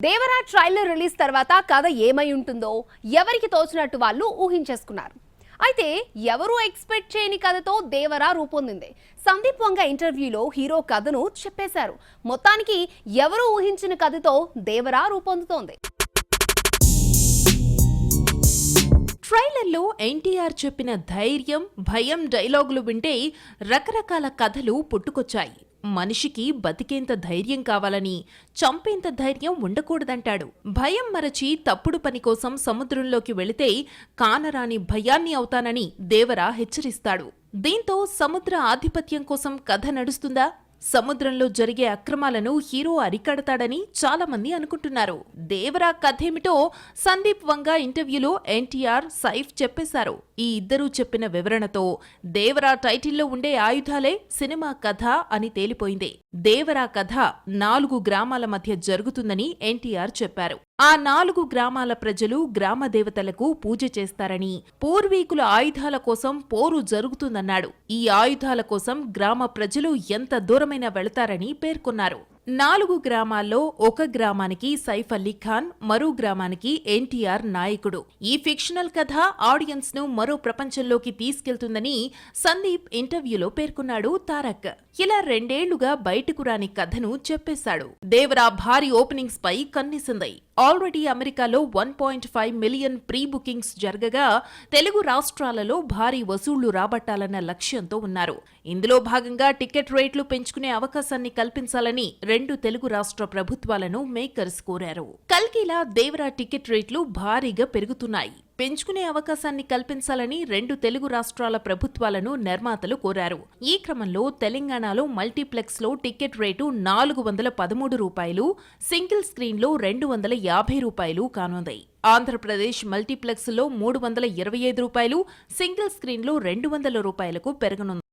Devara trailer release తర్వాత కథ ఏమై ఉంటుందో ఎవరికి తోచినట్టు వాళ్ళు ఊహించేసుకున్నారు. అయితే ఎవరు ఎక్స్పెక్ట్ చేయని కథతో దేవరా రూపొందింది. సందీప్ వంగ ఇంటర్వ్యూలో హీరో కథను చెప్పేశారు. మొత్తానికి ఎవరు ఊహించిన కథతో దేవరా రూపొందుతోంది. ట్రైలర్లో ఎన్టీఆర్ చెప్పిన ధైర్యం, భయం డైలాగులు వింటే రకరకాల కథలు పుట్టుకొచ్చాయి. మనిషికి బతికేంత ధైర్యం కావాలని, చంపేంత ధైర్యం ఉండకూడదంటాడు. భయం మరచి తప్పుడు పని కోసం సముద్రంలోకి వెళితే కానరాని భయాన్ని అవుతానని దేవరా హెచ్చరిస్తాడు. దీంతో సముద్ర ఆధిపత్యం కోసం కథ నడుస్తుందా? సముద్రంలో జరిగే అక్రమాలను హీరో అరికడతాడని చాలా మంది అనుకుంటున్నారు. దేవరా కథేమిటో సందీప్ వంగ ఇంటర్వ్యూలో ఎన్టీఆర్, సైఫ్ చెప్పేశారు. ఈ ఇద్దరూ చెప్పిన వివరణతో దేవరా టైటిల్లో ఉండే ఆయుధాలే సినిమా కథ అని తేలిపోయింది. దేవరా కథ 4 గ్రామాల మధ్య జరుగుతుందని ఎన్టీఆర్ చెప్పారు. ఆ 4 గ్రామాల ప్రజలు గ్రామ దేవతలకు పూజ చేస్తారని, పూర్వీకుల ఆయుధాల కోసం పోరు జరుగుతుందన్నాడు. ఈ ఆయుధాల కోసం గ్రామ ప్రజలు ఎంత దూరమైనా వెళతారని పేర్కొన్నారు. 4 గ్రామాల్లో ఒక గ్రామానికి సైఫ్ అలీ ఖాన్, మరో గ్రామానికి ఎన్టీఆర్ నాయకుడు. ఈ ఫిక్షనల్ కథ ఆడియన్స్ ను మరో ప్రపంచంలోకి తీసుకెళ్తుందని సందీప్ ఇంటర్వ్యూలో పేర్కొన్నాడు. తారక్ ఇలా 2 ఏళ్లుగా బయటకు రాని కథను చెప్పేశాడు. దేవరా భారీ ఓపెనింగ్స్ పై కన్నేసింది. ఆల్రెడీ అమెరికాలో 1.5 మిలియన్ ప్రీ బుకింగ్స్ జరగగా తెలుగు రాష్ట్రాలలో భారీ వసూళ్లు రాబట్టాలన్న లక్ష్యంతో ఉన్నారు. ఇందులో భాగంగా టికెట్ రేట్లు పెంచుకునే అవకాశాన్ని కల్పించాలని 2 తెలుగు రాష్ట్ర ప్రభుత్వాలను మేకర్స్ కోరారు. కల్కిలా దేవరా టికెట్ రేట్లు భారీగా పెరుగుతున్నాయి. పెంచుకునే అవకాశాన్ని కల్పించాలని 2 తెలుగు రాష్ట్రాల ప్రభుత్వాలను నిర్మాతలు కోరారు. ఈ క్రమంలో తెలంగాణలో మల్టీప్లెక్స్ లో టికెట్ రేటు 413 రూపాయలు, సింగిల్ స్క్రీన్ లో 250 రూపాయలు కానుంది. ఆంధ్రప్రదేశ్ మల్టీప్లెక్స్ లో 325 రూపాయలు, సింగిల్ స్క్రీన్ లో 200 రూపాయలకు పెరగనుంది.